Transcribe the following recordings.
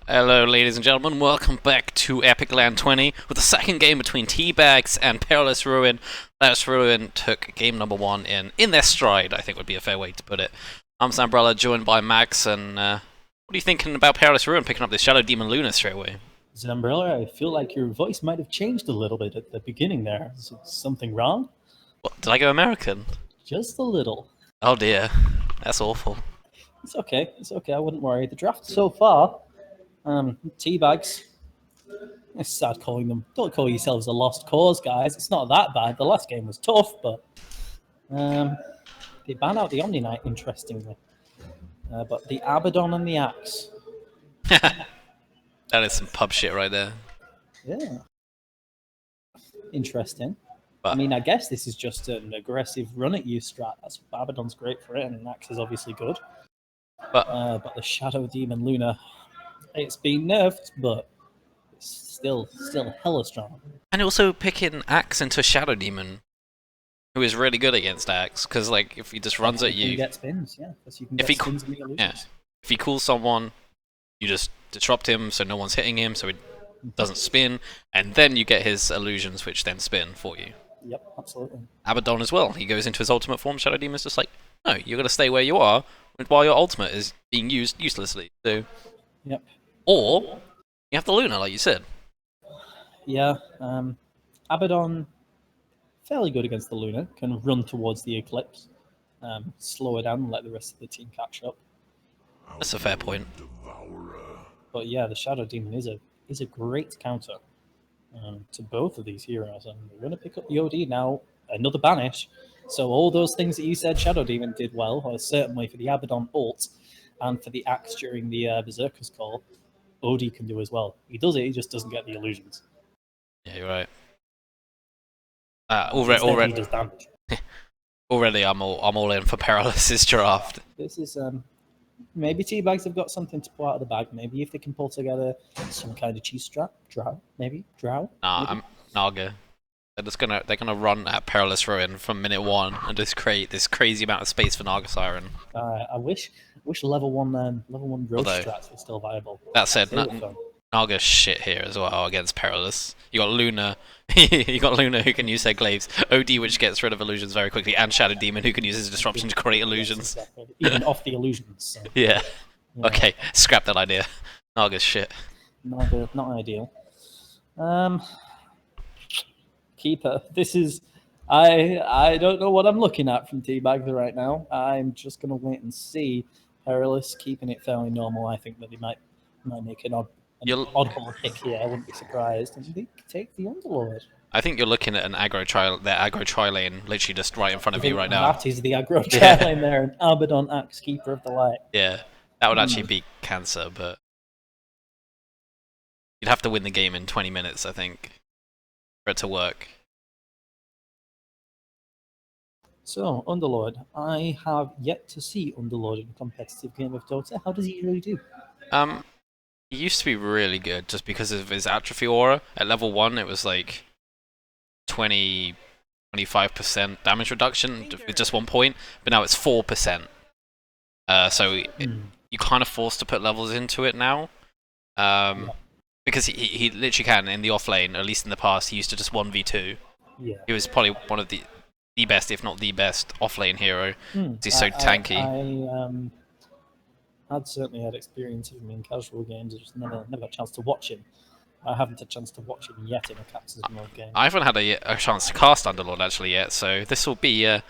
Hello, ladies and gentlemen. Welcome back to Epic Land 20 with the second game between Teabags and Perilous Ruin. Perilous Ruin took game number one in their stride, I think would be a fair way to put it. I'm Sambrella, joined by Max, and what are you thinking about Perilous Ruin picking up this Shadow Demon Luna straight away? Zambrella, I feel like your voice might have changed a little bit at the beginning there. Is something wrong? What, did I go American? Just a little. Oh dear, that's awful. It's okay. It's okay. I wouldn't worry. The draft so far, Teabags. It's sad calling them. Don't call yourselves a lost cause, guys. It's not that bad. The last game was tough, but they banned out the Omni Knight, interestingly. But the Abaddon and the Axe. That is some pub shit right there. Yeah. Interesting. But, I mean, I guess this is just an aggressive run at you strat. That's Abaddon's great for it, and Axe is obviously good. But the Shadow Demon Luna, it's been nerfed, but it's still hella strong. and also picking Axe into Shadow Demon, who is really good against Axe, because like if he just runs at You you, get spins, yeah. Because you can if get he spins in the illusions. yeah, if he calls someone, you just disrupt him so no one's hitting him, so he doesn't spin, and then you get his illusions, which then spin for you. Yep, absolutely. Abaddon as well. He goes into his ultimate form. Shadow Demon's just like, no, you're gonna stay where you are while your ultimate is being used uselessly. So, Yep. or you have the Luna, like you said. Yeah. Abaddon, fairly good against the Luna. Can run towards the Eclipse, slow it down, and let the rest of the team catch up. That's a fair point. But yeah, the Shadow Demon is a great counter to both of these heroes, and we're going to pick up the OD now. Another banish. So all those things that you said Shadow Demon did well, or certainly for the Abaddon ult and for the axe during the Berserker's call, OD can do as well. He does it, he just doesn't get the illusions. Yeah, you're right. Instead, he does damage. Already, I'm all in for Perilous' draft. This is maybe Teabags have got something to pull out of the bag. Maybe if they can pull together some kind of cheese strap, drow, maybe drow. Nah, maybe? I'm Naga. They're gonna run at Perilous Ruin from minute one and just create this crazy amount of space for Naga Siren. I wish level one road Although, strats were still viable. that said, They were fun. Naga's shit here as well against Perilous. You got Luna, you got Luna who can use their glaives, OD which gets rid of illusions very quickly, and Shadow Demon who can use his disruption to create illusions. Yes, exactly. Even off the illusions. So, Yeah. yeah. Okay, scrap that idea. Naga's shit. Not ideal. Keeper. This is. I don't know what I'm looking at from Teabags right now. I'm just gonna wait and see. Perilous keeping it fairly normal. I think that he might make an oddball pick here. I wouldn't be surprised. And they take the Underlord. I think you're looking at an their aggro tri lane literally just right in front of you right now. That is the aggro tri lane there, an Abaddon Axe Keeper of the Light. Yeah, that would actually be cancer, but you'd have to win the game in 20 minutes, I think, for it to work. So, Underlord. I have yet to see Underlord in a competitive game of Dota. How does he usually do? He used to be really good just because of his atrophy aura. At level 1, it was like 25% damage reduction with just 1 point, but now it's 4%. You kind of forced to put levels into it now. Because he literally can in the off lane, at least in the past, he used to just 1v2. Yeah. He was probably one of the best, if not the best, off lane hero. He's so tanky. I'd certainly had experience of him in casual games. I just never had a chance to watch him. I haven't had a chance to watch him yet in a captain's mode game. I haven't had a chance to cast Underlord actually yet, so this will be. I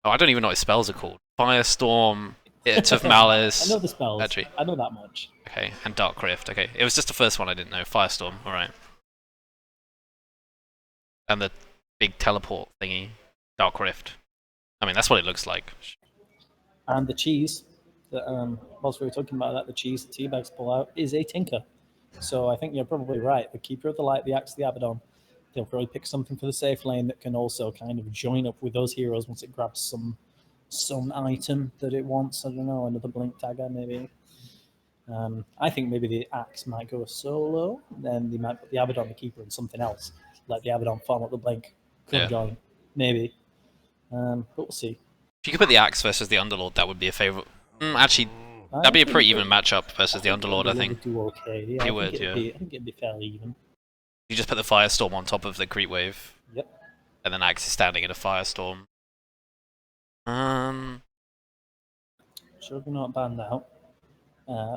don't even know what his spells are called. Firestorm, Hit of Malice. I know the spells. Actually, I know that much. Okay, and Dark Rift. Okay, it was just the first one I didn't know. Firestorm. All right. And the big teleport thingy, Dark Rift. I mean, that's what it looks like. And the cheese that whilst we were talking about that, the cheese that Teabags pull out is a Tinker. So I think you're probably right. The Keeper of the Light, the Axe, the Abaddon, they'll probably pick something for the safe lane that can also kind of join up with those heroes once it grabs some item that it wants. I don't know, another Blink Dagger maybe. I think maybe the Axe might go solo, then they might put the Abaddon, the Keeper, and something else. Let the Abaddon farm up the Blink, join, maybe. But we'll see. If you could put the Axe versus the Underlord, that would be a favourite. Actually, That'd be a pretty even matchup versus the Underlord, I It think. would do okay. Yeah, It would, yeah. I think it'd be fairly even. You just put the Firestorm on top of the Creep Wave. Yep. And then Axe is standing in a Firestorm. Should have not banned out,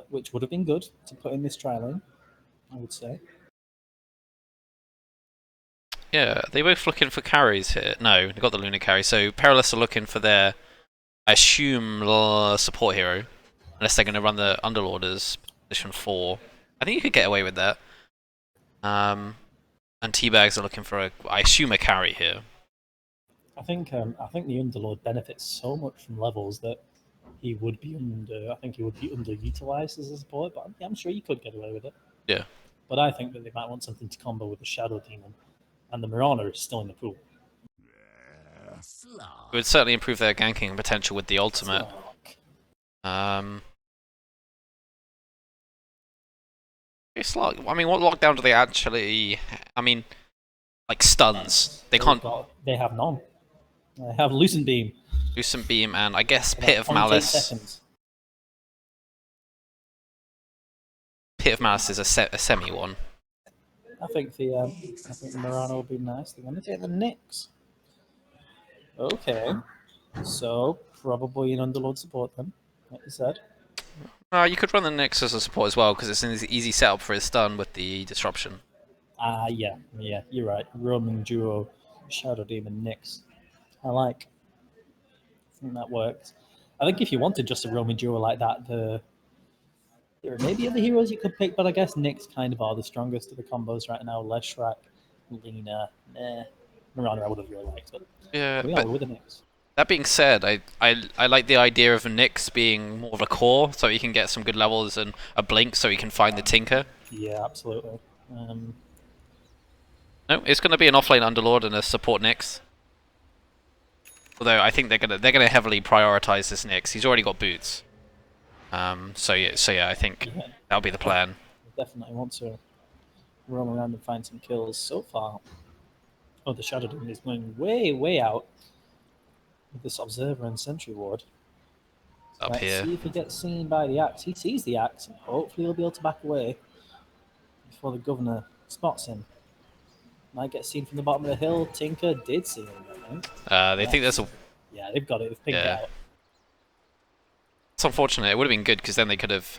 which would have been good to put in this trial in, I would say. Yeah, they both looking for carries here. No, they got the Lunar carry. So Perilous are looking for their, I assume, support hero. Unless they're going to run the Underlord as position 4. I think you could get away with that. And Teabags are looking for, I assume, a carry here. I think the Underlord benefits so much from levels that he would be underutilized as a support, but I'm sure you could get away with it. Yeah. But I think that they might want something to combo with the Shadow Demon, and the Marauder is still in the pool. It would certainly improve their ganking potential with the ultimate. It's like, I mean, what lockdown do they actually? I mean, like stuns. They can't. They have none. They have Lucent Beam. Lucent Beam and I guess Pit of Malice. Seconds. Pit of Malice is a semi one. I think the Murano will be nice. They're going to take the Nyx. Okay, so probably an Underlord support then, like you said. You could run the Nyx as a support as well because it's an easy setup for his stun with the disruption. Yeah, you're right. Roaming duo, Shadow Demon, Nyx. I think that works. I think if you wanted just a roaming duo like that, there are maybe other heroes you could pick, but I guess Nyx kind of are the strongest of the combos right now. Leshrac, Lina, Mirana I would have really liked, but yeah, we are with the Nyx. That being said, I like the idea of Nyx being more of a core, so he can get some good levels and a blink, so he can find the Tinker. Yeah, absolutely. No, it's going to be an offlane Underlord and a support Nyx. Although I think they're gonna heavily prioritize this Nyx. He's already got boots. So yeah, I think that'll be the plan. I definitely want to roam around and find some kills. So far, the Shadow Demon is going way out with this Observer and Sentry Ward. Up here. See if he gets seen by the Axe. He sees the Axe, and hopefully he'll be able to back away before the Governor spots him. Might get seen from the bottom of the hill. Tinker did see him, I think. They think there's a... Yeah, they've got it. They've picked it out. It's unfortunate. It would have been good because then they could have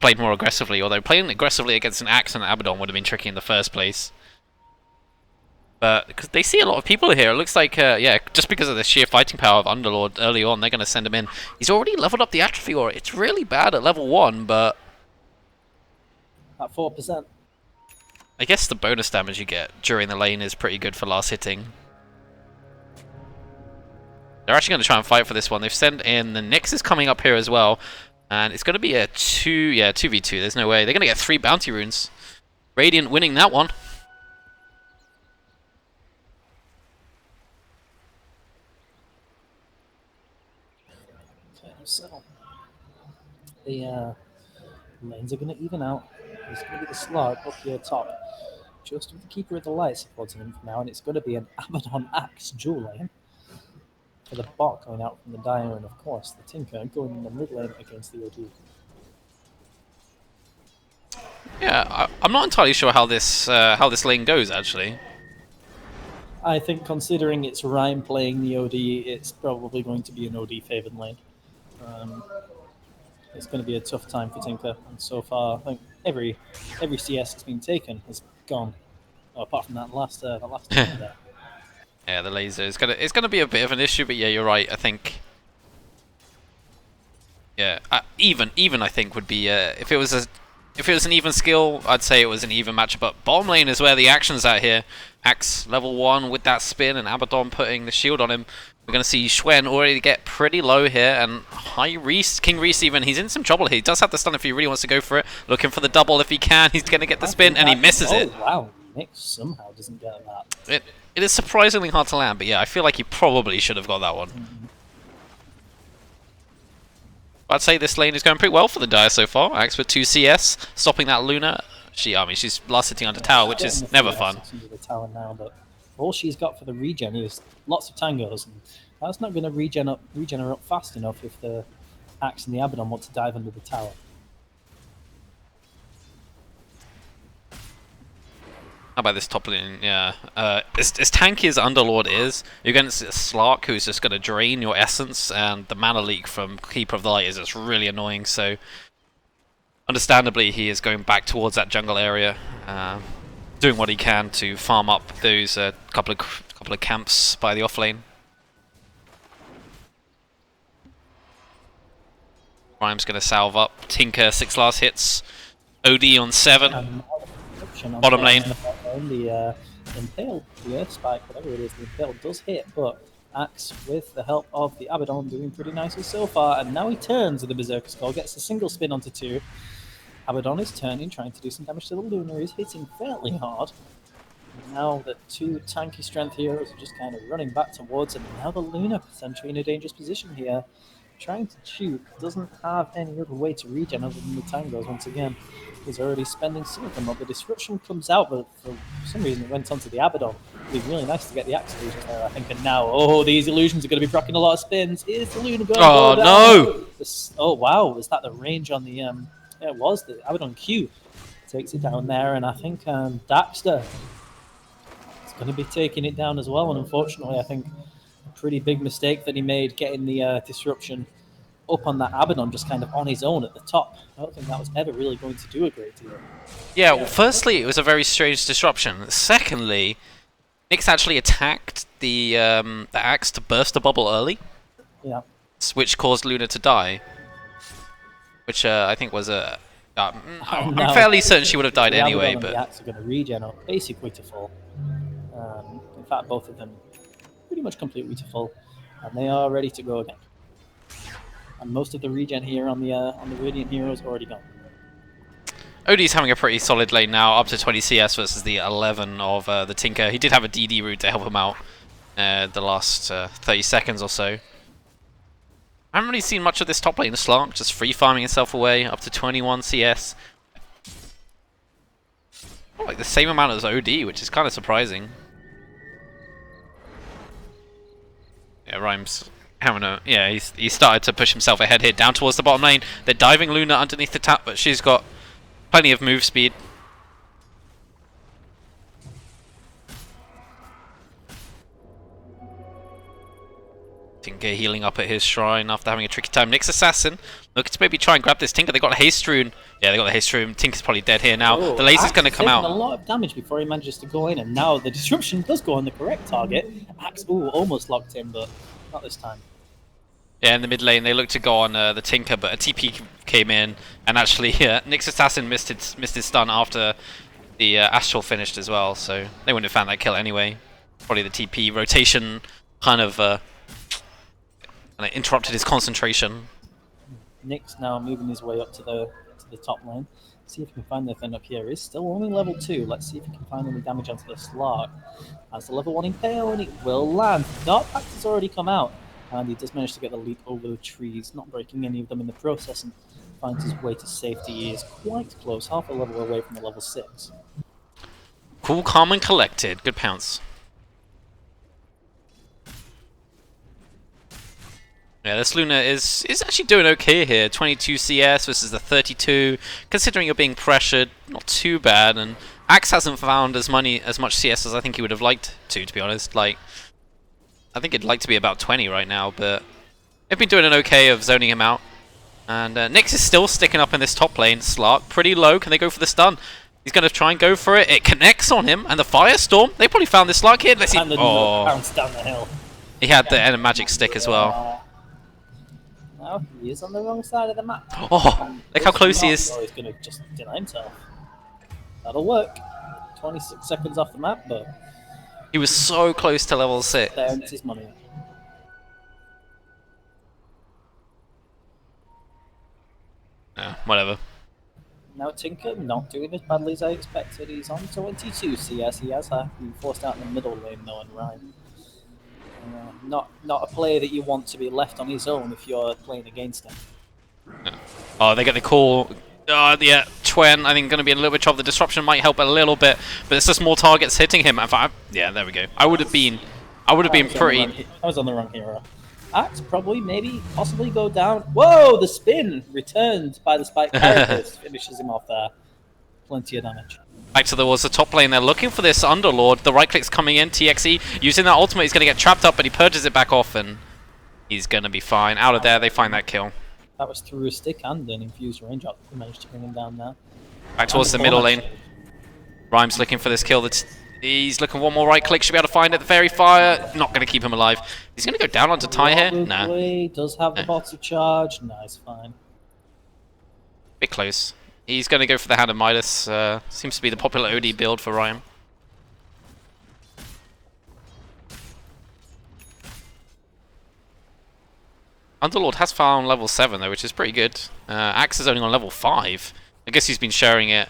played more aggressively. Although playing aggressively against an Axe and an Abaddon would have been tricky in the first place. But because they see a lot of people here, it looks like, just because of the sheer fighting power of Underlord early on, they're going to send him in. He's already leveled up the Atrophy Aura. It's really bad at level 1, but... At 4%. I guess the bonus damage you get during the lane is pretty good for last hitting. They're actually going to try and fight for this one. They've sent in the Nyx is coming up here as well. And it's going to be a 2v2. There's no way. They're going to get 3 bounty runes. Radiant winning that one. So the lanes are going to even out. There's going to be the slug up here top, just with the Keeper of the Light supporting him for now, and it's going to be an Abaddon Axe dual lane for the bot going out from the Dire, and of course the Tinker going in the mid lane against the OD. Yeah, I'm not entirely sure how this lane goes actually. I think considering it's Rhyme playing the OD, it's probably going to be an OD favoured lane. It's going to be a tough time for Tinker, and so far, I think every CS that's been taken has gone. Apart from that last one there. Yeah, the laser is gonna be a bit of an issue, but yeah, you're right. I think, yeah, even I think would be if it was an even skill, I'd say it was an even matchup. But bottom lane is where the action's at here. Axe level 1 with that spin, and Abaddon putting the shield on him. We're going to see Xuen already get pretty low here, and King Reese even, he's in some trouble here. He does have the stun if he really wants to go for it. Looking for the double if he can. He's going to get the spin, and he misses it. Wow, Nick somehow doesn't get that. It is surprisingly hard to land, but yeah, I feel like he probably should have got that one. I'd say this lane is going pretty well for the Dire so far. Axe with 2 CS, stopping that Luna. She's last sitting under tower, which is never fun. Under the tower now, but all she's got for the regen is lots of tangos, and that's not going to regen her up fast enough if the Axe and the Abaddon want to dive under the tower. How about this top lane? Yeah. As tanky as Underlord is, you're against a Slark who's just going to drain your essence, and the mana leak from Keeper of the Light is just really annoying, so understandably he is going back towards that jungle area, doing what he can to farm up those couple of camps by the off lane. Rhyme's going to salve up. Tinker, 6 last hits. OD on 7. Bottom lane. The Impale, the Earth Spike, whatever it is, the Impale does hit, but Axe, with the help of the Abaddon, doing pretty nicely so far, and now he turns with the Berserker Skull, gets a single spin onto 2. Abaddon is turning, trying to do some damage to the Luna. He's hitting fairly hard. And now the 2 tanky strength heroes are just kind of running back towards him, and now the Luna potentially in a dangerous position here. Trying to shoot, doesn't have any other way to regen other than the tangos once again. He's already spending some of them up. The disruption comes out, but for some reason it went onto the Abaddon. It'd be really nice to get the Axe illusions there, I think. And now, these illusions are going to be proccing a lot of spins. Is the Luna going to go down? Oh, wow. Was that the range on the... yeah, it was. The Abaddon Q takes it down there, and I think Daxter is going to be taking it down as well. And unfortunately, I think a pretty big mistake that he made getting the disruption up on that Abaddon just kind of on his own at the top. I don't think that was ever really going to do a great deal. Yeah, well, firstly, it was a very strange disruption. Secondly, Nyx actually attacked the Axe to burst the bubble early. Yeah. Which caused Luna to die. Which I think was a... I'm fairly certain she would have died anyway, but... the Axe are going to regen up basically to full. In fact, both of them pretty much completely to full. And they are ready to go again. And most of the regen here on the Radiant Hero is already gone. OD's having a pretty solid lane now, up to 20 CS versus the 11 of the Tinker. He did have a DD route to help him out the last 30 seconds or so. I haven't really seen much of this top lane. Slark just free farming himself away, up to 21 CS. Oh, like the same amount as OD, which is kind of surprising. Yeah, Rhymes having a... Yeah, he started to push himself ahead here, down towards the bottom lane. They're diving Luna underneath the tap, but she's got plenty of move speed. Tinker healing up at his shrine after having a tricky time. Nyx Assassin looking to maybe try and grab this Tinker. They got a haste rune. Yeah, they got the haste rune. Tinker's probably dead here now. The laser's going to come out. A lot of damage before he manages to go in, and now the disruption does go on the correct target. Axe, almost locked in, but not this time. Yeah, in the mid lane they looked to go on the Tinker, but a TP came in, and actually Nyx Assassin missed his stun after the Astral finished as well, so they wouldn't have found that kill anyway. Probably the TP rotation kind of interrupted his concentration. Nyx now moving his way up to the top lane. See if he can find anything up here. He's still only level 2. Let's see if he can find any damage onto the Slark. Has the level 1 Impale, and it will land. Dark Pact has already come out, and he does manage to get the leap over the trees, not breaking any of them in the process, and finds his way to safety. He is quite close, half a level away from the level 6. Cool, calm, and collected. Good pounce. Yeah, this Luna is actually doing okay here. 22 CS versus the 32. Considering you're being pressured, not too bad. And Axe hasn't found as much CS as I think he would have liked to be honest. Like, I think he'd like to be about 20 right now, but they've been doing an okay of zoning him out. And Nyx is still sticking up in this top lane. Slark, pretty low. Can they go for the stun? He's going to try and go for it. It connects on him. And the Firestorm, they probably found this Slark here. Let's see. Oh, bounce down the hill. He had the magic stick as well. Now he is on the wrong side of the map. Oh, look how close he is. Oh, he's going to just deny himself. That'll work. 26 seconds off the map, but... He was so close to level 6. There's his money. Yeah, whatever. Now Tinker, not doing as badly as I expected. He's on 22 CS. He has been forced out in the middle lane though, and Ryan. Not a player that you want to be left on his own if you're playing against him. No. Oh, they get the call. Yeah, Twen, I think, going to be in a little bit of trouble. The disruption might help a little bit, but it's just more targets hitting him. Yeah, there we go. I would have been pretty... I was on the wrong hero. Axe probably, maybe, possibly go down. Whoa, the spin returned by the Spike Carapace finishes him off there. Plenty of damage. Back to the top lane. They're looking for this Underlord. The right click's coming in. TXE using that ultimate. He's going to get trapped up, but he purges it back off, and he's going to be fine. Out of there, they find that kill. That was through a stick and an infused range up. We managed to bring him down there. Back towards the middle lane. Rhyme's looking for this kill. He's looking one more right click. Should be able to find it. The Fairy Fire. Not going to keep him alive. He's going to go down onto Ty here. Nah. Does have the bottle charge. Nice, fine. Bit close. He's going to go for the Hand of Midas. Seems to be the popular OD build for Rhyme. Underlord has found level 7 though, which is pretty good. Axe is only on level 5. I guess he's been sharing it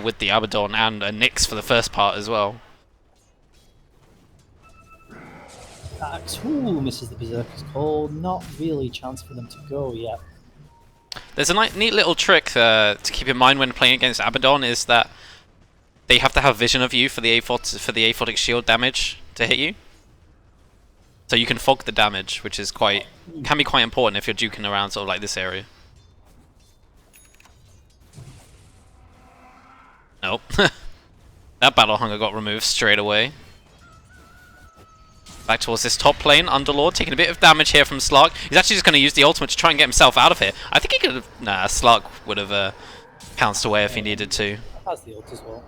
with the Abaddon and Nyx for the first part as well. Axe, ooh, misses the Berserker's Call. Not really a chance for them to go yet. There's a neat little trick to keep in mind when playing against Abaddon is that they have to have vision of you for the aphotic shield damage to hit you. So you can fog the damage, which is can be quite important if you're duking around sort of like this area. Nope. That Battle Hunger got removed straight away. Back towards this top lane, Underlord taking a bit of damage here from Slark. He's actually just going to use the ultimate to try and get himself out of here. I think he could have... Nah, Slark would have pounced away if he needed to. Has the ult as well.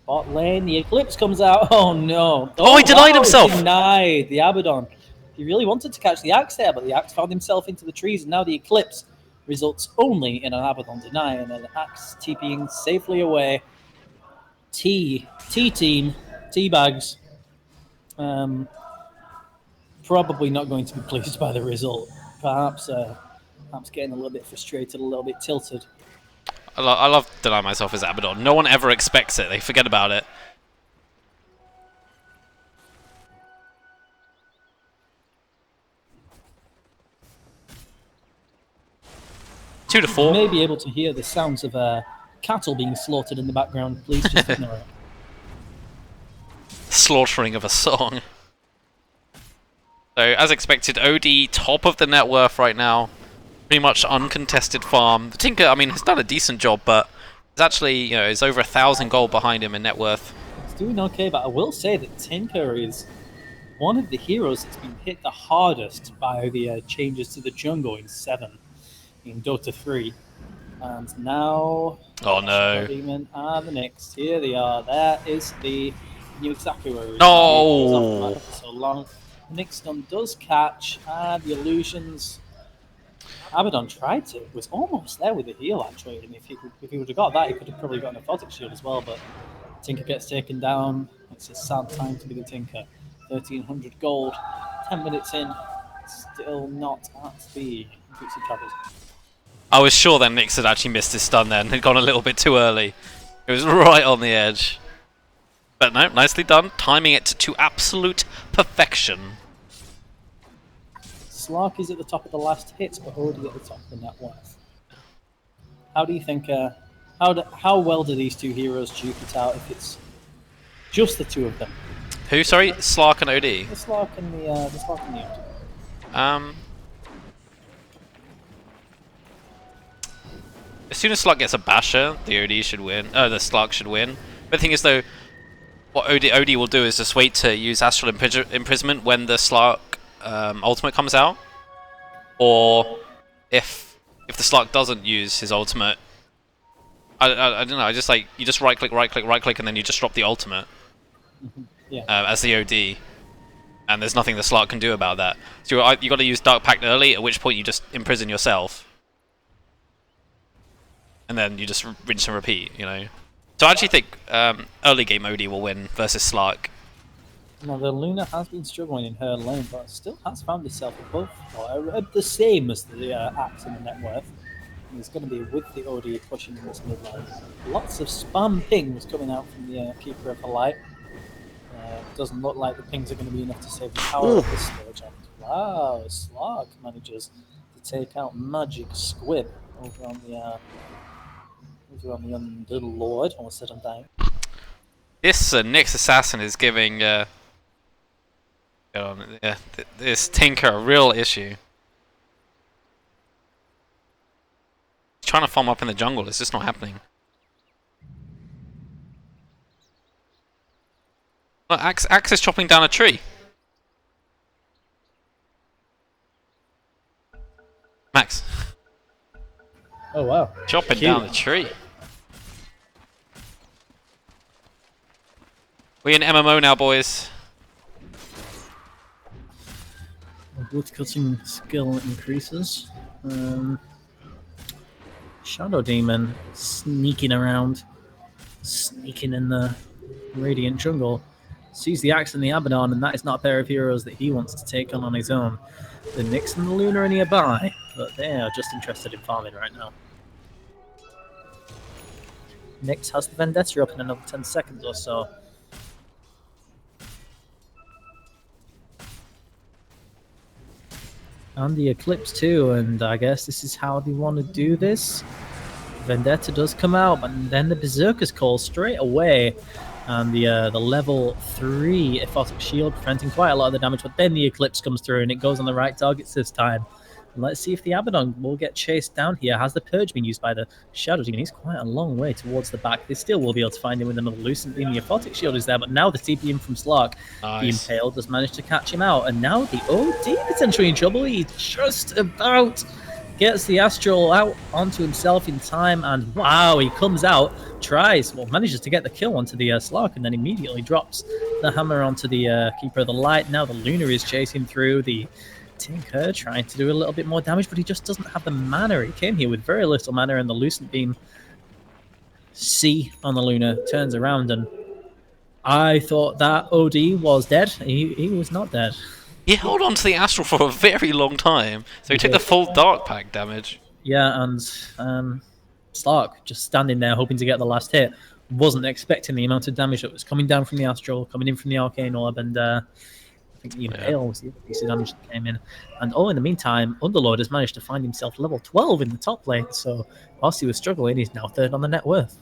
Bot lane, the Eclipse comes out. Oh no. Oh, he denied himself! Denied the Abaddon. He really wanted to catch the Axe there, but the Axe found himself into the trees, and now the Eclipse results only in an Abaddon deny, and an Axe TPing safely away. T-Team, Teabags, probably not going to be pleased by the result. Perhaps getting a little bit frustrated, a little bit tilted. I love denying myself as Abaddon. No one ever expects it. They forget about it. Two to 4. You may be able to hear the sounds of cattle being slaughtered in the background. Please just ignore it. Slaughtering of a song. So, as expected, OD top of the net worth right now. Pretty much uncontested farm. The Tinker, I mean, has done a decent job, but it's actually, you know, is over 1,000 gold behind him in net worth. It's doing okay, but I will say that Tinker is one of the heroes that's been hit the hardest by the changes to the jungle in 7, in Dota 3. And now... Oh no. Demon and the Nyx. Here they are. There is the... Knew exactly where he was. No! For so long. Nyx stun does catch, and the illusions... Abaddon tried to, was almost there with the heal actually, and if he would have got that, he could have probably got an aphotic shield as well, but Tinker gets taken down. It's a sad time to be the Tinker. 1,300 gold, 10 minutes in, still not at the Bootsy Trappers. I was sure that Nyx had actually missed his stun then, had gone a little bit too early. It was right on the edge. But no, nicely done, timing it to absolute perfection. Slark is at the top of the last hits, but already at the top of the net worth. How do you think? How well do these two heroes duke it out if it's just the two of them? Who? Sorry, Slark and OD. The Slark and the OD. As soon as Slark gets a basher, the OD should win. The Slark should win. But the thing is, though, what OD will do is just wait to use Astral Imprisonment when the Slark ultimate comes out, or if the Slark doesn't use his ultimate, I don't know. I just like you just right click, and then you just drop the ultimate as the OD, and there's nothing the Slark can do about that. So you got to use Dark Pact early, at which point you just imprison yourself, and then you just rinse and repeat. You know. So I actually think early game OD will win versus Slark. Now, the Luna has been struggling in her lane, but still has found herself above, or the same as the Axe in the net worth. And it's going to be with the OD pushing in this mid lane. Lots of spam pings coming out from the Keeper of the Light. Doesn't look like the pings are going to be enough to save the power of this stage. And wow, Slark manages to take out Magic Squib over on the Underlord. Almost said I'm dying. This Nyx Assassin is giving Yeah, this Tinker a real issue. He's trying to farm up in the jungle. It's just not happening. Look, Axe is chopping down a tree. Max, Oh wow. chopping Cute. down a tree. We in MMO now, boys. Woodcutting skill increases. Shadow Demon sneaking around, sneaking in the Radiant jungle. Sees the Axe and the Abaddon, and that is not a pair of heroes that he wants to take on his own. The Nyx and the Luna are nearby, but they are just interested in farming right now. Nyx has the Vendetta up in another 10 seconds or so. And the Eclipse too, and I guess this is how they want to do this. Vendetta does come out, but then the Berserker's Call straight away. And the level 3 Aphotic Shield preventing quite a lot of the damage, but then the Eclipse comes through and it goes on the right targets this time. And let's see if the Abaddon will get chased down here. Has the Purge been used by the Shadow Demon? He's quite a long way towards the back. They still will be able to find him with another Lucent Beam. The Aphotic Shield is there, but now the TP in from Slark. Nice. The Impaled has managed to catch him out. And now the OD potentially in trouble. He's just about gets the Astral out onto himself in time, and wow, he comes out, manages to get the kill onto the Slark, and then immediately drops the hammer onto the Keeper of the Light. Now the Luna is chasing through. The Tinker trying to do a little bit more damage, but he just doesn't have the mana. He came here with very little mana, and the Lucent Beam C on the Luna turns around, and I thought that OD was dead. He was not dead. He held on to the Astral for a very long time, so he took the full Dark Pack damage. Yeah, and Slark just standing there hoping to get the last hit. Wasn't expecting the amount of damage that was coming down from the Astral, coming in from the Arcane Orb, and I think the Impale was the other piece of damage that came in. And in the meantime, Underlord has managed to find himself level 12 in the top lane, so whilst he was struggling, he's now third on the net worth.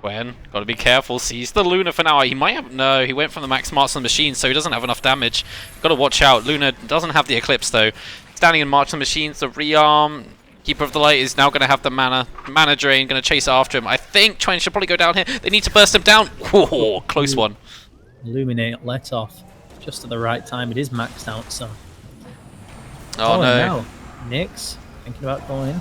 Gwen, gotta be careful, sees the Luna for now. He might have, no, he went from the max Marks on the Machine, so he doesn't have enough damage. Gotta watch out. Luna doesn't have the Eclipse though. Standing in March on the Machines, the rearm. Keeper of the Light is now gonna have the mana drain, gonna chase after him. I think Twain should probably go down here. They need to burst him down. Whoa, close one. Illuminate let off just at the right time. It is maxed out, so. Oh no. Now, Nyx thinking about going in.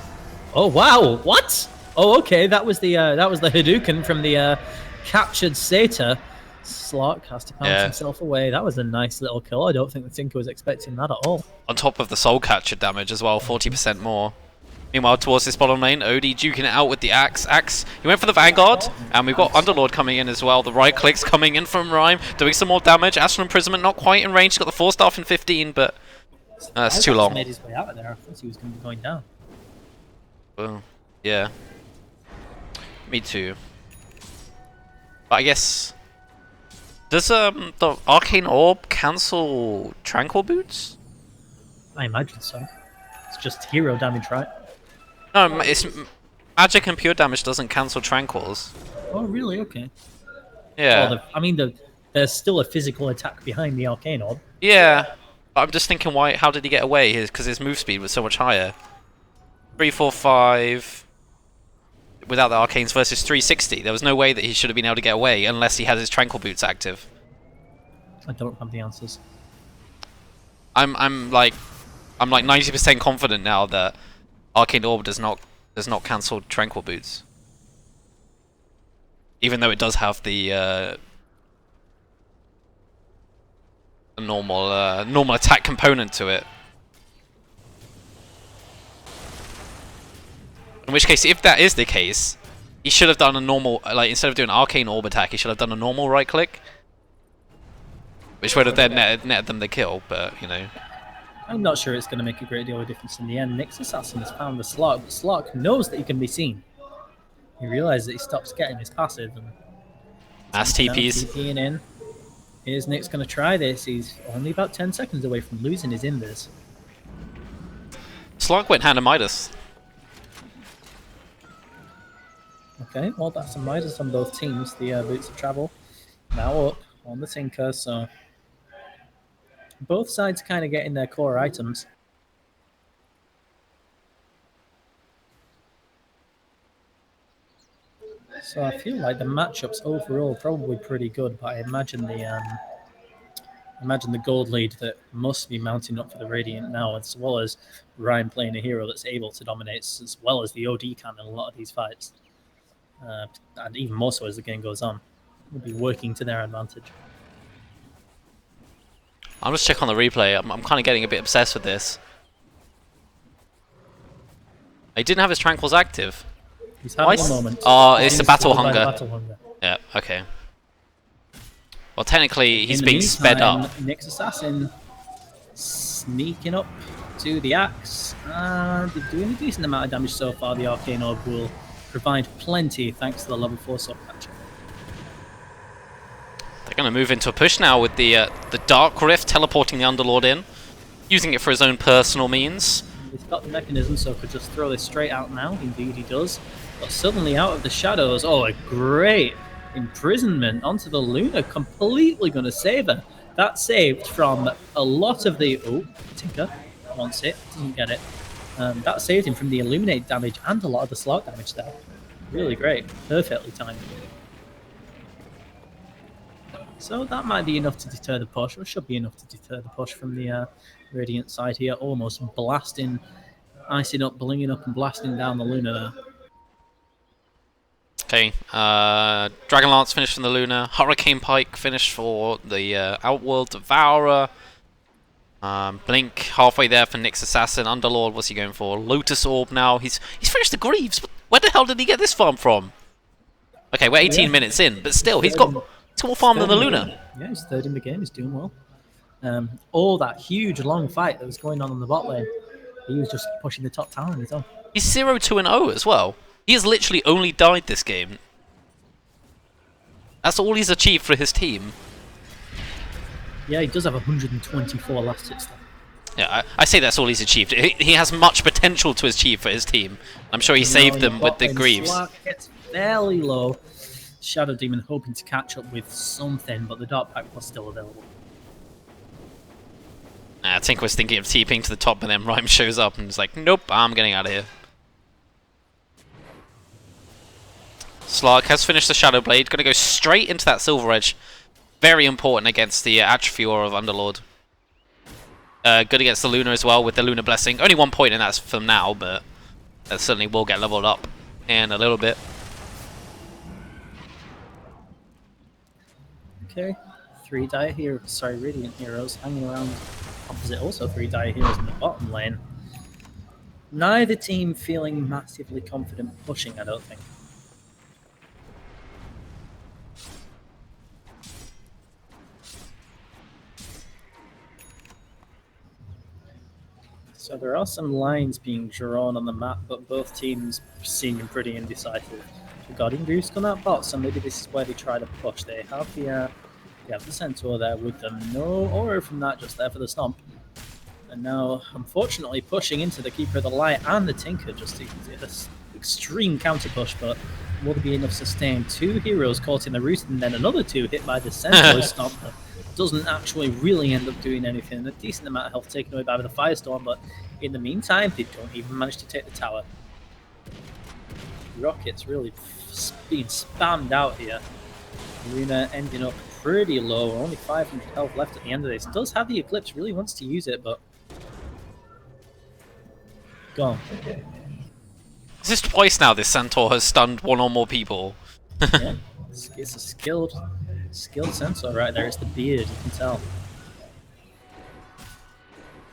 Oh wow, what? Oh, okay. That was the Hadouken from the captured Satyr. Slark has to pounce himself away. That was a nice little kill. I don't think the Tinker was expecting that at all. On top of the Soul Catcher damage as well, 40% more. Meanwhile, towards this bottom lane, Odie duking it out with the Axe. He went for the Vanguard, and we've got Underlord coming in as well. The right clicks coming in from Rhyme, doing some more damage. Astral Imprisonment not quite in range. He's got the 4-staff in 15, but that's too long. Made his way out of there. I thought he was going to be going down. Well, yeah. Me too. But I guess... Does the Arcane Orb cancel Tranquil Boots? I imagine so. It's just hero damage, right? No, it's magic and pure damage doesn't cancel Tranquils. Oh, really? Okay. Yeah. Well, there's still a physical attack behind the Arcane Orb. Yeah. But I'm just thinking, how did he get away? Because his move speed was so much higher. 3, 4, 5... Without the Arcanes versus 360. There was no way that he should have been able to get away unless he had his Tranquil Boots active. I don't have the answers. I'm like 90% confident now that Arcane Orb does not cancel Tranquil Boots. Even though it does have the normal attack component to it. In which case, if that is the case, he should have done a normal, instead of doing an Arcane Orb attack, he should have done a normal right click. Which would have then netted them the kill, but, you know. I'm not sure it's going to make a great deal of difference in the end. Nyx Assassin has found the Slark, but Slark knows that he can be seen. He realizes that he stops getting his passive. And Mass TPs. TPing in. Is Nyx going to try this? He's only about 10 seconds away from losing his Invis. Slark went hand of Midas. Okay, well, that's a Midas on both teams. The Boots of Travel now up on the Tinker, so Both sides kind of getting their core items. So I feel like the matchups overall probably pretty good, but I imagine the gold lead that must be mounting up for the Radiant now, as well as Ryan playing a hero that's able to dominate, as well as the OD can in a lot of these fights, and even more so as the game goes on, will be working to their advantage. I'm just checking on the replay. I'm kind of getting a bit obsessed with this. He didn't have his tranquils active. He's having a moment. Oh, it's the battle By hunger. battle hunger. Yeah, okay. Well, technically, he's being sped up. Nyx Assassin sneaking up to the axe. They're doing a decent amount of damage so far. The Arcane Orb will provide plenty thanks to the level 4 sword catcher. They're going to move into a push now with the Dark Rift teleporting the Underlord in, using it for his own personal means. He's got the mechanism, so could just throw this straight out now. Indeed, he does. But suddenly, out of the shadows, oh, a great imprisonment onto the Luna, completely going to save her. That saved from a lot of the... Oh, Tinker wants it, doesn't get it. That saved him from the Illuminate damage and a lot of the slot damage there. Really great. Perfectly timed. So that might be enough to deter the push, or should be enough to deter the push from the Radiant side here. Almost blasting, icing up, blinging up and blasting down the Luna there. Okay, Dragon Lance finished from the Luna, Hurricane Pike finished for the Outworld Devourer, Blink halfway there for Nyx Assassin, Underlord, what's he going for? Lotus Orb now, he's finished the Greaves, where the hell did he get this farm from? Okay, we're 18 minutes in, but still, he's got more farm than the Luna. Yeah, he's third in the game, he's doing well. All that huge long fight that was going on the bot lane, he was just pushing the top tower on his own. He's 0-2-0 as well. He has literally only died this game. That's all he's achieved for his team. Yeah, he does have 124 last hits though. Yeah, I say that's all he's achieved. He has much potential to achieve for his team. I'm sure he saved them with the Greaves. Slark gets fairly low. Shadow Demon hoping to catch up with something, but the Dark Pack was still available. I think was thinking of TPing to the top, and then Rhyme shows up and is like, nope, I'm getting out of here. Slark has finished the Shadow Blade, going to go straight into that Silver Edge. Very important against the Atrophy Aura of Underlord. Good against the Luna as well with the Luna Blessing. Only 1 point in that from now, but that certainly will get leveled up in a little bit. Okay, 3 Radiant Heroes hanging around opposite also 3 Dire Heroes in the bottom lane. Neither team feeling massively confident pushing, I don't think. So there are some lines being drawn on the map, but both teams seeming pretty indecisive. So Guardian Greaves come out bot, so maybe this is where they try to push. They have the Centaur there with them. No aura from that, just there for the stomp. And now, unfortunately, pushing into the Keeper of the Light and the Tinker, just this extreme counter push, but will there be enough sustain? 2 heroes caught in the root, and then another 2 hit by the Centaur stomp. Doesn't actually really end up doing anything. A decent amount of health taken away by the Firestorm, but in the meantime, they don't even manage to take the tower. Rockets really being spammed out here. Luna ending up pretty low, only 500 health left at the end of this. Does have the Eclipse, really wants to use it, but gone. Is this twice now this Centaur has stunned 1 or more people? Yeah, it's a skilled Centaur right there. It's the beard, you can tell.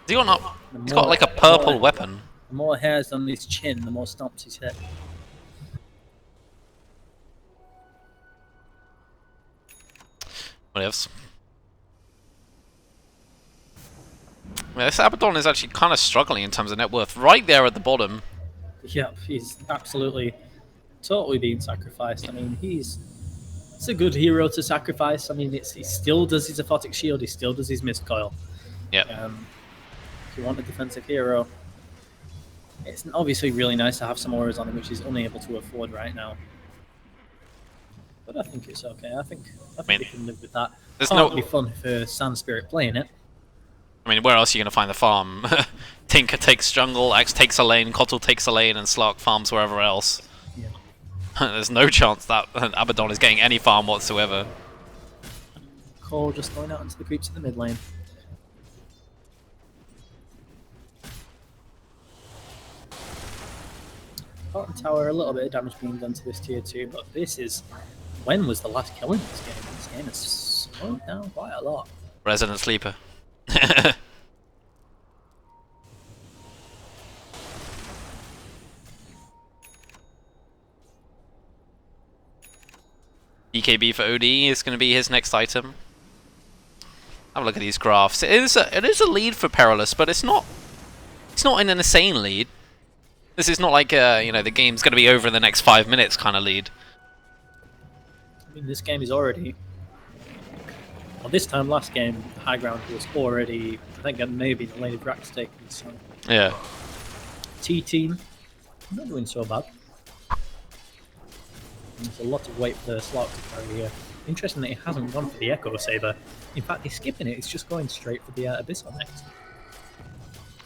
He's got like a purple weapon. The more hairs on his chin, the more stomps he's hit. What else? Yeah, this Abaddon is actually kind of struggling in terms of net worth. Right there at the bottom. Yep, he's absolutely, totally being sacrificed. I mean, it's a good hero to sacrifice. I mean, he still does his Aphotic Shield, he still does his Mist Coil. Yeah. If you want a defensive hero, it's obviously really nice to have some auras on him, which he's unable to afford right now. But I think it's okay. I think we can live with that. It's not be fun for Sand Spirit playing it. I mean, where else are you going to find the farm? Tinker takes jungle, Axe takes a lane, Kotl takes a lane, and Slark farms wherever else. Yeah. There's no chance that Abaddon is getting any farm whatsoever. Cole just going out into the creeps in the mid lane. Bottom tower, a little bit of damage being done to this tier 2, but this is... When was the last kill in this game? This game has slowed down quite a lot. Resident Sleeper. EKB for OD is going to be his next item. Have a look at these graphs. It is a lead for Perilous, but it's not an insane lead. This is not like you know, the game's going to be over in the next 5 minutes kind of lead. I mean, this game is already... Well, this time last game, the high ground was already, I think, maybe the lane of Rack's taken. So Yeah. T-Team, not doing so bad. There's a lot of weight for the Slark to carry here. Interesting that he hasn't gone for the Echo Saber. In fact, he's skipping it. He's just going straight for the Abyssal next.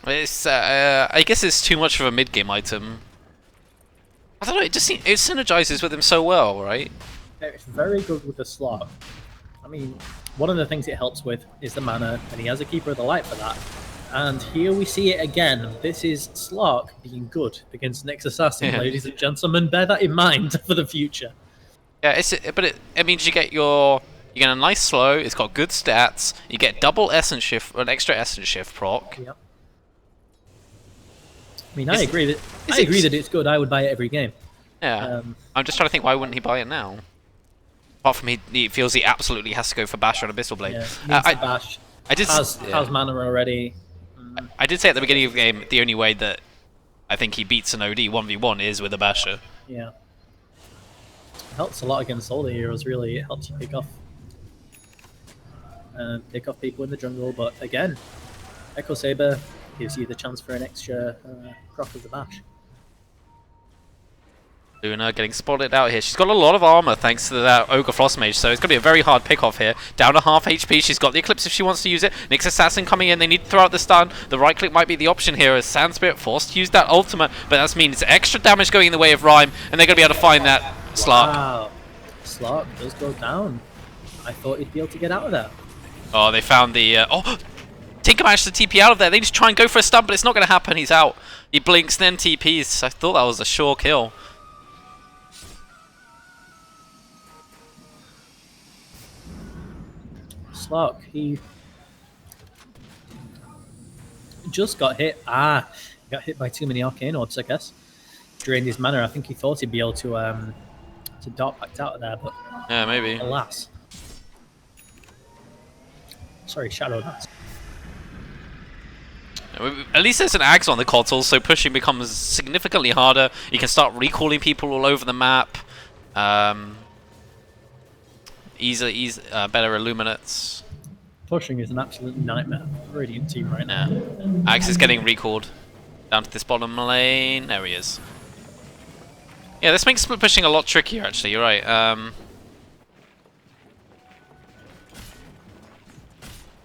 It's I guess it's too much of a mid-game item. I don't know. It synergizes with him so well, right? It's very good with the Slark. I mean, one of the things it helps with is the mana, and he has a Keeper of the Light for that. And here we see it again. This is Slark being good against Nyx Assassin, Yeah. ladies and gentlemen. Bear that in mind for the future. Yeah, but it means you get a nice slow. It's got good stats. You get double essence shift, an extra essence shift proc. Yep. I mean, I agree that it's good. I would buy it every game. Yeah. I'm just trying to think, why wouldn't he buy it now? Apart from he feels he absolutely has to go for Basher and Abyssal Blade. Yeah, needs to bash. Has mana already. I did say at the beginning of the game, the only way that I think he beats an OD 1v1 is with a Basher. Yeah. It helps a lot against all the heroes, really. It helps you pick off people in the jungle, but again, Echo Saber gives you the chance for an extra proc of the bash. Luna getting spotted out here. She's got a lot of armor thanks to that Ogre Frost Mage, so it's going to be a very hard pick off here. Down to half HP. She's got the Eclipse if she wants to use it. Nyx Assassin coming in. They need to throw out the stun. The right click might be the option here as Sand Spirit forced to use that ultimate, but that means extra damage going in the way of Rhyme, and they're going to be able to find that Slark. Wow. Slark does go down. I thought he'd be able to get out of that. Oh, they found the... Tinker managed to TP out of there. They just try and go for a stun, but it's not going to happen. He's out. He blinks, then TPs. I thought that was a sure kill. Slark, he just got hit. He got hit by too many arcane orbs, I guess. Drained his mana. I think he thought he'd be able to dart back out of there, but Yeah, maybe. alas. Sorry, Shadow Dance. At least there's an Axe on the Kotl, so pushing becomes significantly harder. You can start recalling people all over the map. Better Illuminates. Pushing is an absolute nightmare. Radiant team right now. Yeah. Axe is getting recalled. Down to this bottom lane. There he is. Yeah, this makes split pushing a lot trickier, actually. You're right.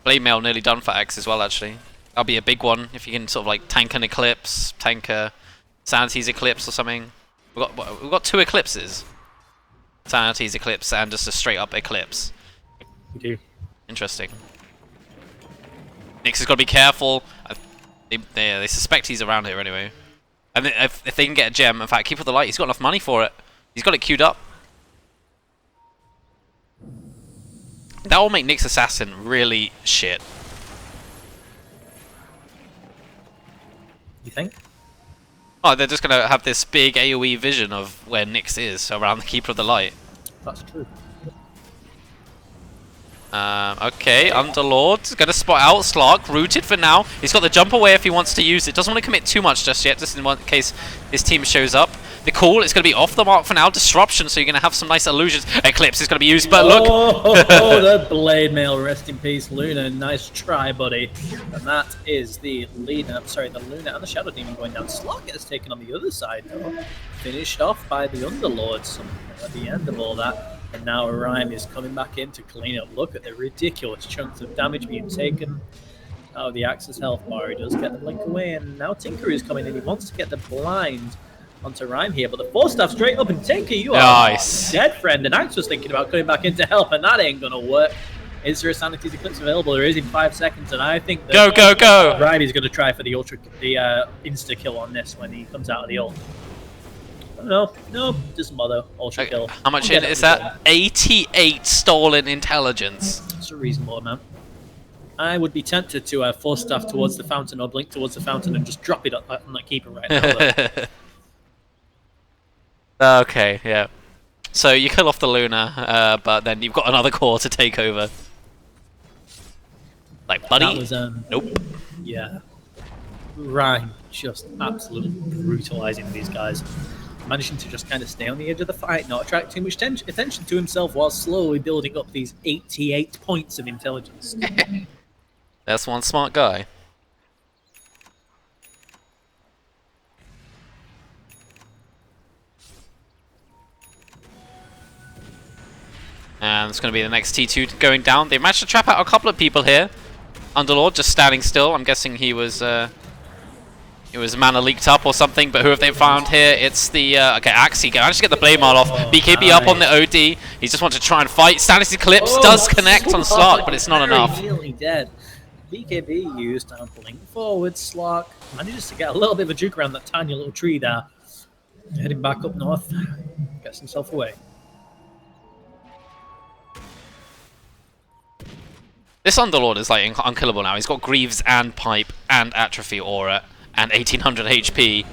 Blade Mail nearly done for Axe as well, actually. That'll be a big one if you can sort of like tank an Eclipse, tank a Sanity's Eclipse or something. We've got 2 Eclipses. Sanity's Eclipse and just a straight up Eclipse. We do. Interesting. Nyx has got to be careful. They suspect he's around here anyway. And if they can get a gem, in fact, Keep with the Light, he's got enough money for it. He's got it queued up. That will make Nyx Assassin really shit. You think? Oh, they're just going to have this big AoE vision of where Nyx is around the Keeper of the Light. That's true. Okay, Underlord going to spot out Slark, rooted for now. He's got the jump away if he wants to use it. Doesn't want to commit too much just yet, just in one case his team shows up. The call is going to be off the mark for now. Disruption, so you're going to have some nice illusions. Eclipse is going to be used, but look. The blade mail. Rest in peace, Luna. Nice try, buddy. And that is the Luna. I'm sorry, the Luna and the Shadow Demon going down. Slug gets taken on the other side, though. Finished off by the Underlords at the end of all that. And now Rhyme is coming back in to clean up. Look at the ridiculous chunks of damage being taken. out of the Axe's health bar. He does get the blink away, and now Tinker is coming in. He wants to get the blind onto Rhyme here, but the Force Staff straight up, and Tinker, you are dead, friend. And Axe was thinking about coming back in to help, and that ain't gonna work. Is there a Sanity's Eclipse available? There is in 5 seconds, and I think that go! Rhyme is going to try for the insta kill on this when he comes out of the ult. No, doesn't bother. Ultra kill. How much in is that? 88 stolen intelligence. It's a reasonable amount. I would be tempted to Force Staff towards the fountain or blink towards the fountain and just drop it on that keeper right now. Okay, yeah. So you kill off the Luna, but then you've got another core to take over. Like, buddy? That was, nope. Yeah. Rhyme just absolutely brutalizing these guys. Managing to just kind of stay on the edge of the fight, not attract too much attention to himself while slowly building up these 88 points of intelligence. That's one smart guy. And it's going to be the next T2 going down. They've managed to trap out a couple of people here. Underlord just standing still. I'm guessing he was mana leaked up or something. But who have they found here? It's the okay, Axe. He managed to get the blade maul off. BKB up on the OD. He just wants to try and fight. Status Eclipse does connect on Slark, but it's not enough. Nearly dead. BKB used to blink forward. Slark manages to get a little bit of a juke around that tiny little tree there. Heading back up north, gets himself away. This Underlord is like unkillable now. He's got Greaves and Pipe and Atrophy Aura and 1800 HP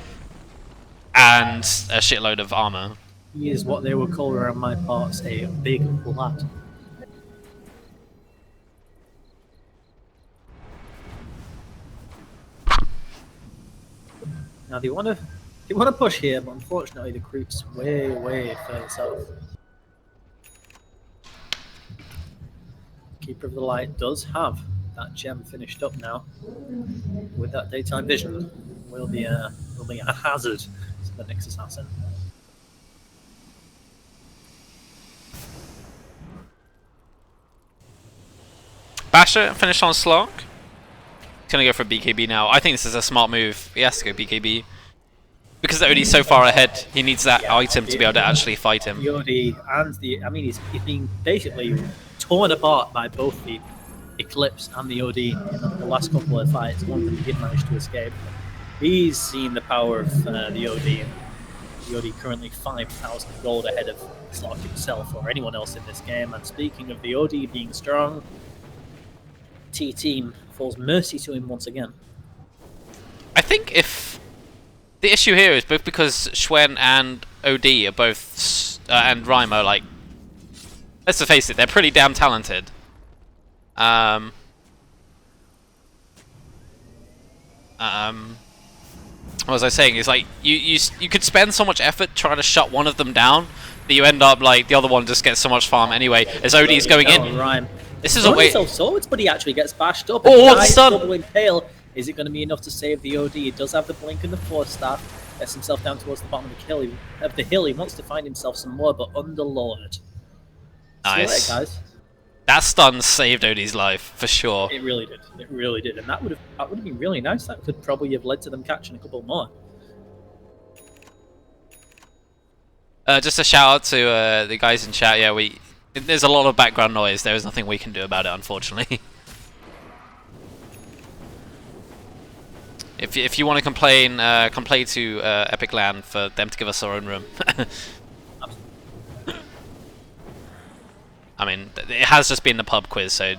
and a shitload of armor. He is what they would call around my parts a big lad. Now they want to push here, but unfortunately the creep's way further south. Keeper of the Light does have that gem finished up now. With that daytime vision, will be a hazard to the next assassin. Basher finished on Slark. He's gonna go for BKB now. I think this is a smart move. He has to go BKB. Because the OD's so far ahead, he needs that item to be able to actually fight him. The OD and I mean, he's being basically torn apart by both the Eclipse and the OD in the last couple of fights. One of them did manage to escape. He's seen the power of the OD. The OD currently 5,000 gold ahead of Slark himself or anyone else in this game. And speaking of the OD being strong, T-Team falls mercy to him once again. I think if the issue here is both because Schwen and OD are both and Rhyme are like, let's face it, they're pretty damn talented. What was I saying? Is like you could spend so much effort trying to shut one of them down that you end up like the other one just gets so much farm anyway. As OD is going in, Rhyme. this is a way. Swords, but he actually gets bashed up. Oh, the stun! Pale. Is it going to be enough to save the OD? He does have the blink and the Force Staff. Gets himself down towards the bottom of the hill. He wants to find himself some more, but Underlord. Nice. See you later, guys. That stun saved OD's life for sure. It really did. It really did, and that would have been really nice. That could probably have led to them catching a couple more. Just a shout out to the guys in chat. Yeah, there's a lot of background noise. There is nothing we can do about it, unfortunately. If you want to complain to Epic Land for them to give us our own room. I mean, it has just been the pub quiz, so...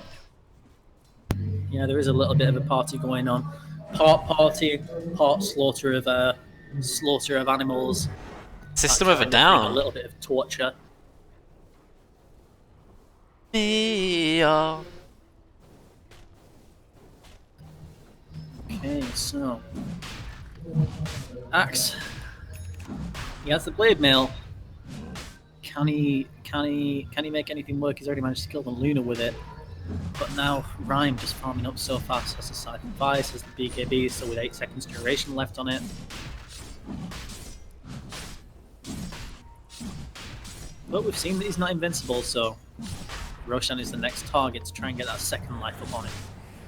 Yeah, there is a little bit of a party going on. Part party, part slaughter of animals. System of a Down. A little bit of torture. Yeah. Okay, so Axe. He has the blade mail. Can he make anything work? He's already managed to kill the Luna with it. But now Rhyme just farming up so fast. Has the Siphon Vice, has the BKB, still with 8 seconds duration left on it. But we've seen that he's not invincible, so Roshan is the next target to try and get that second life up on him.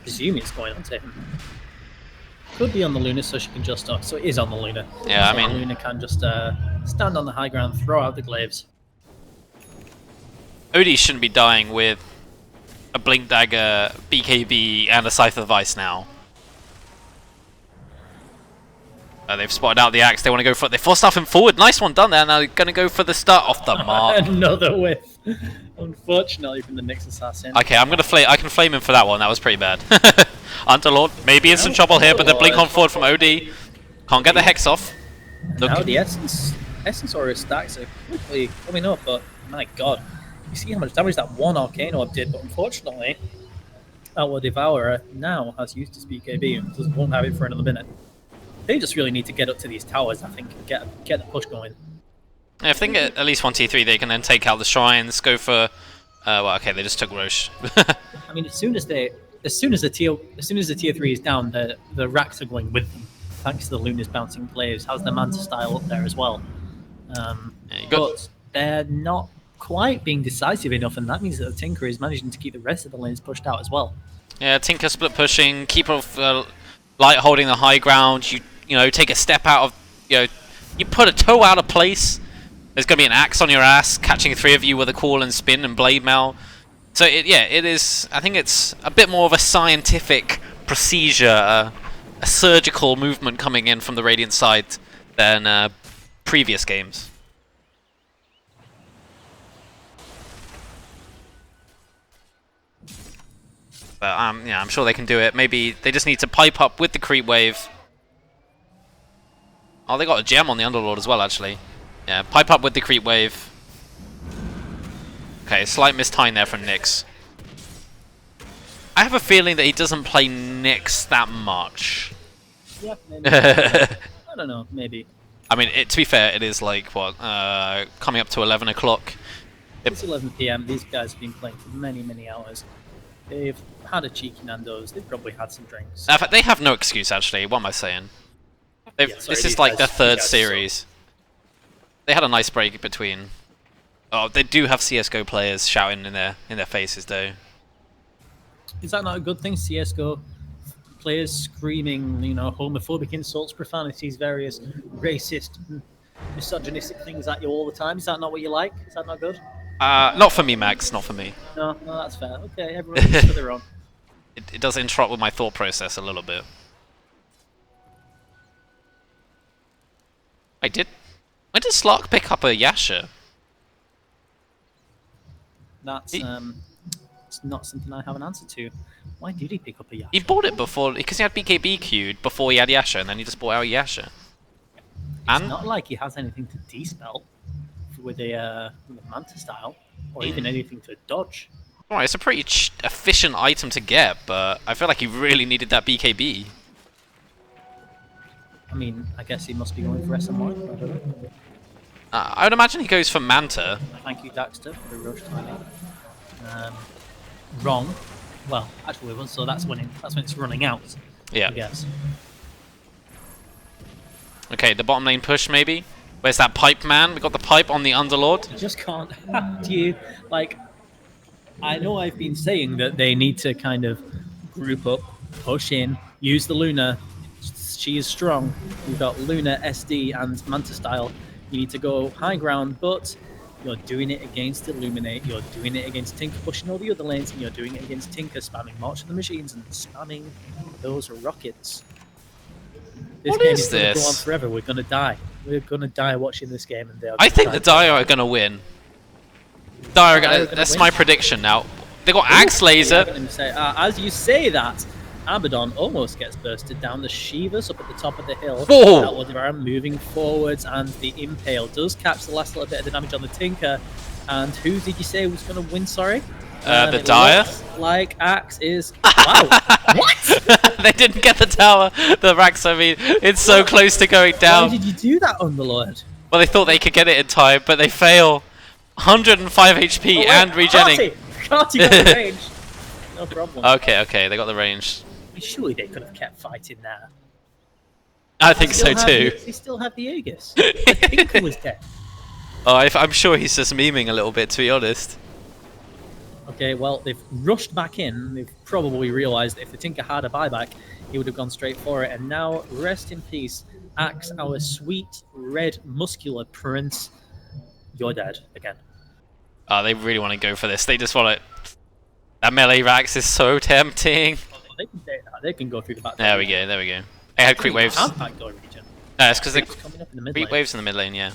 presume it's going on to him. Could be on the Luna, so she can just... so it is on the Luna. Yeah, so I mean... Luna can just stand on the high ground, throw out the glaives. Odie shouldn't be dying with a Blink Dagger, BKB, and a Scythe of Vice now. They've spotted out the axe. They want to go for it. They forced off him forward. Nice one done there. Now they're going to go for the start off the mark. Another whiff. Unfortunately, from the Nyx assassin. Okay, I'm gonna flame. I can flame him for that one. That was pretty bad. Underlord maybe in some trouble here, but the blink on forward from OD can't get the hex off. Look. Now the essence aura stacks are quickly coming up, but my god, you see how much damage that one Arcane Orb did. But unfortunately, our Devourer now has used his BKB and won't have it for another minute. They just really need to get up to these towers, I think, and get the push going. Yeah, if they can get at least one T3, they can then take out the shrines, go for... well, okay, they just took Roche. I mean, as soon as the tier 3 is down, the racks are going with them, thanks to the Luna's bouncing glaives. How's the Manta style up there as well? But they're not quite being decisive enough, and that means that the Tinker is managing to keep the rest of the lanes pushed out as well. Yeah, Tinker split pushing, keep off Light holding the high ground. You know, take a step out of, you put a toe out of place. There's going to be an axe on your ass, catching three of you with a call and spin and blade mail. So, it is... I think it's a bit more of a scientific procedure, a surgical movement coming in from the Radiant side than previous games. But, yeah, I'm sure they can do it. Maybe they just need to pipe up with the creep wave. Oh, they got a gem on the Underlord as well, actually. Yeah, pipe up with the creep wave. Okay, slight mistying there from Nyx. I have a feeling that he doesn't play Nyx that much. Yeah, maybe. I don't know, maybe. I mean, to be fair, it is like, what, coming up to 11 o'clock. It's 11 PM, these guys have been playing for many, many hours. They've had a cheeky Nando's, they've probably had some drinks. In fact, they have no excuse, actually, what am I saying? Yeah, this is like their third series. They had a nice break between... Oh, they do have CSGO players shouting in their faces, though. Is that not a good thing? CSGO players screaming, homophobic insults, profanities, various racist, misogynistic things at you all the time. Is that not what you like? Is that not good? Not for me, Max. Not for me. No, that's fair. Okay, everyone gets for their own. It does interrupt with my thought process a little bit. When did Slark pick up a Yasha? That's it's not something I have an answer to. Why did he pick up a Yasha? He bought it before, because he had BKB queued before he had Yasha, and then he just bought out Yasha. It's not like he has anything to dispel with a Manta style, or even anything to dodge. Alright, it's a pretty efficient item to get, but I feel like he really needed that BKB. I mean, I guess he must be going for SMR. I don't know. I would imagine he goes for Manta. Thank you, Daxter, for the rush timing. Wrong. Well, actually, so that's when it's running out. Yeah. I guess. Okay, the bottom lane push maybe. Where's that pipe man? We got the pipe on the Underlord. You just can't. Do you like? I know I've been saying that they need to kind of group up, push in, use the Luna. She is strong. You've got Luna, SD, and Manta style. You need to go high ground, but you're doing it against Illuminate. You're doing it against Tinker pushing all the other lanes, and you're doing it against Tinker spamming March of the Machines and spamming those rockets. This game is going to go on forever. We're going to die. We're going to die watching this game, and I think the Dire are going to win. That's my prediction now. They got Axe Laser. As you say that, Abaddon almost gets bursted down. The Shivas up at the top of the hill. Oh. Moving forwards, and the Impale does catch the last little bit of the damage on the Tinker. And who did you say was going to win? Sorry, the Dire. Like Axe is. Wow. What? They didn't get the tower. The Rax. I mean, it's so close to going down. Why did you do that, Underlord? Well, they thought they could get it in time, but they fail. 105 HP and regenning. Carty got the range. No problem. Okay, they got the range. Surely they could have kept fighting there. I think so too. They still have the Aegis. The Tinker was dead. Oh, I'm sure he's just memeing a little bit, to be honest. Okay, well, they've rushed back in. They've probably realised that if the Tinker had a buyback, he would have gone straight for it. And now, rest in peace, Axe, our sweet, red, muscular prince. You're dead again. Oh, they really want to go for this. They just want it. That melee Rax is so tempting. Well, they can take that. They can go through the back. There we go, there we go. They had creep waves. Backdoor region. It's because they coming up in the mid creep lane. waves in the mid lane, yeah.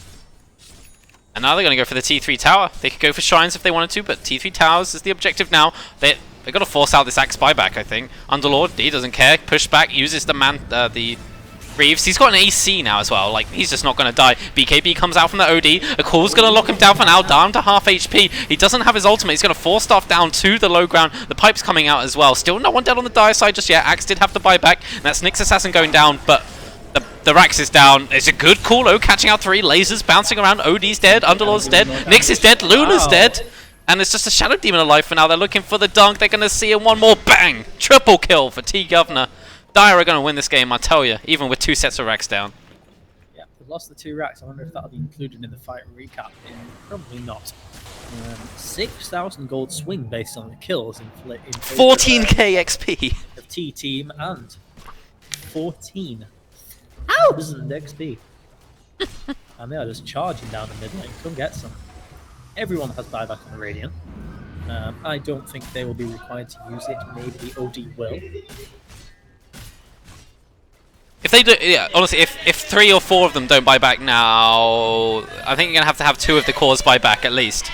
And now they're going to go for the T3 tower. They could go for shrines if they wanted to, but T3 towers is the objective now. They've got to force out this Axe buyback, I think. Underlord, he doesn't care. Push back, uses the Reeves. He's got an AC now as well. Like, he's just not going to die. BKB comes out from the OD. A call's going to lock him down for now, down to half HP. He doesn't have his ultimate. He's going to force stuff down to the low ground. The pipe's coming out as well. Still no one dead on the dire side just yet. Axe did have to buy back. And that's Nyx Assassin going down, but the Rax is down. It's a good call, though. Catching out 3 lasers, bouncing around. OD's dead. Underlord's dead. Nyx is dead. Luna's dead. And it's just a Shadow Demon alive for now. They're looking for the dunk. They're going to see him one more. Bang! Triple kill for T-Governor. Dire are going to win this game, I tell you, even with 2 sets of Rax down. Yeah, they've lost the 2 Rax. I wonder if that'll be included in the fight recap. Probably not. 6,000 gold swing based on the kills in 14k XP. The T team and 14,000 XP. And they are just charging down the mid lane. Come get some. Everyone has buyback on the Radiant. I don't think they will be required to use it. Maybe the OD will. If they do, yeah, honestly, if 3 or 4 of them don't buy back now, I think you're going to have 2 of the cores buy back at least.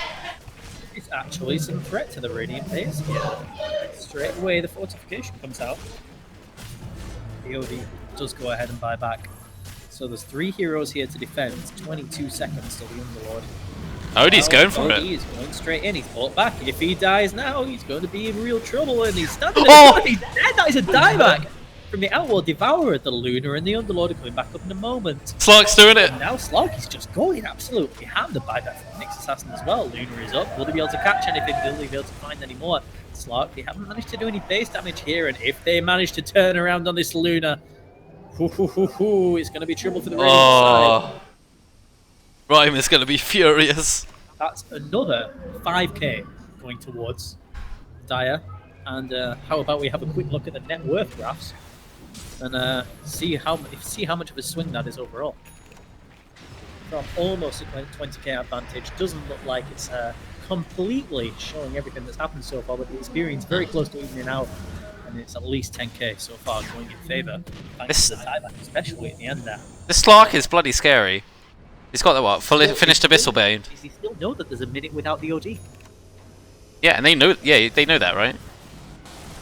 It's actually some threat to the Radiant base here. Straight away the fortification comes out. The OD does go ahead and buy back. So there's 3 heroes here to defend. 22 seconds to the Underlord. OD's going for it. OD is going straight in. He's fought back. If he dies now, he's going to be in real trouble. And he's standing there. He's dead. That is a dieback from the Outward Devourer. The Luna and the Underlord are coming back up in a moment. Slog's doing it. And now Slog is just going absolutely ham. The buyback from Nyx Assassin as well. Luna is up. Will they be able to catch anything? Will they be able to find any more? Slog, they haven't managed to do any base damage here. And if they manage to turn around on this Luna, it's going to be trouble for the Radiant side. Rhyme is going to be furious. That's another 5k going towards Dire. And how about we have a quick look at the net worth graphs and see how much of a swing that is overall. From almost a 20k advantage, doesn't look like it's completely showing everything that's happened so far, but the experience very close to evening out, and it's at least 10k so far going in favour. Thanks to the dieback, especially at the end there. This Slark is bloody scary. He's got the what? Fully finished Abyssal Bane. Does he still know that there's a minute without the OD? Yeah, and they know. Yeah, they know that, right?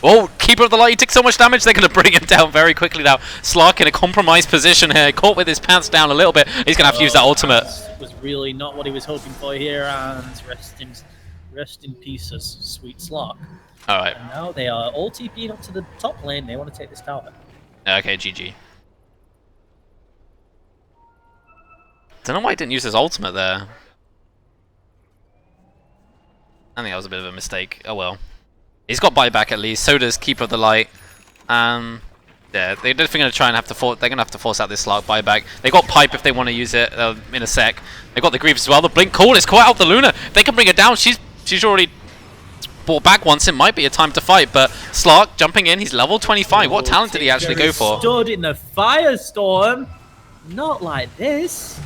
Oh, Keeper of the Light, he took so much damage, they're going to bring him down very quickly now. Slark in a compromised position here, caught with his pants down a little bit. He's going to have to use that ultimate. That was really not what he was hoping for here, and rest in pieces, sweet Slark. Alright. And now they are all TPing up to the top lane, they want to take this tower. Okay, GG. Don't know why he didn't use his ultimate there. I think that was a bit of a mistake. Oh well. He's got buyback at least, so does Keeper of the Light. Yeah, they're definitely going to try and have to force. They're going to have to force out this Slark buyback. They got pipe if they want to use it in a sec. They got the Greaves as well. The blink call is caught out the Luna. If they can bring her down. She's already brought back once. It might be a time to fight, but Slark jumping in. He's level 25. What talent did he actually go for? Stood in the firestorm. Not like this.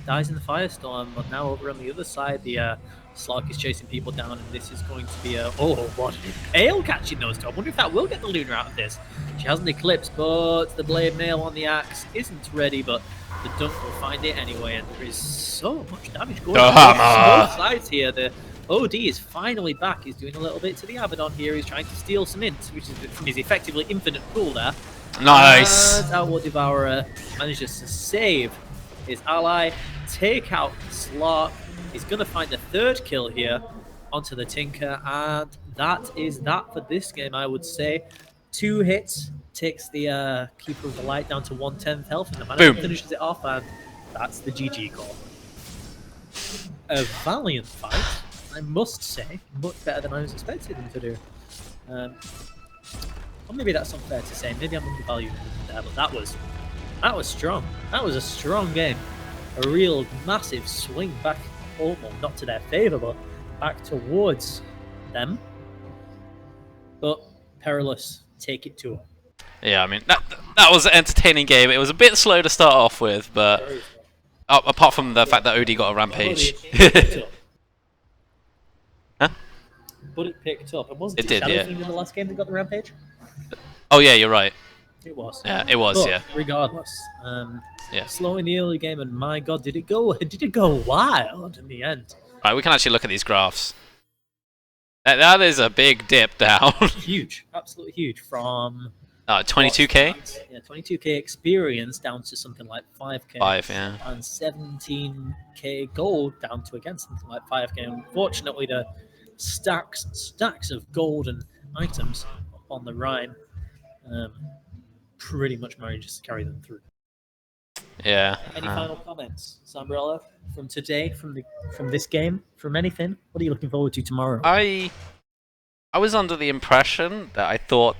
Dies in the firestorm, but now over on the other side, the Slark is chasing people down, and this is going to be a... Oh, what an impale catching those two. I wonder if that will get the Luna out of this. She hasn't eclipsed, but the blade mail on the axe isn't ready, but the dunk will find it anyway, and there is so much damage going on both sides here. The OD is finally back. He's doing a little bit to the Abaddon here. He's trying to steal some int, which is from his effectively infinite pool there. Nice. And Outward Devourer manages to save his ally, take out Slark. He's going to find the 3rd kill here onto the Tinker, and that is that for this game, I would say. 2 hits, takes the Keeper of the Light down to 1/10 health, and the man finishes it off, and that's the GG call. A valiant fight, I must say. Much better than I was expecting him to do. Or maybe that's unfair to say. Maybe I'm undervaluing him there, but that was strong. That was a strong game. A real massive swing back, almost not to their favour, but back towards them. But Perilous, take it to them. Yeah, I mean that was an entertaining game. It was a bit slow to start off with, but apart from the fact that OD got a rampage. Huh? But it picked up. And wasn't It did, Shadow yeah. Fiend in the last game that got the rampage? Oh yeah, you're right. It was. Yeah, it was. But Yeah. regardless, Yeah. slow in the early game, and my God, did it go wild in the end? Right, we can actually look at these graphs. That is a big dip down. Huge, absolutely huge. From 22k. Yeah, 22k experience down to something like 5k. 5, yeah. And 17k gold down to again something like 5k. Unfortunately, the stacks of golden items on the Rhine pretty much manages to carry them through. Yeah. Any final comments, Sambrella, from today, from this game, from anything? What are you looking forward to tomorrow? I was under the impression that I thought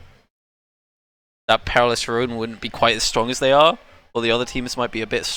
that Perilous Ruin wouldn't be quite as strong as they are, or the other teams might be a bit stronger.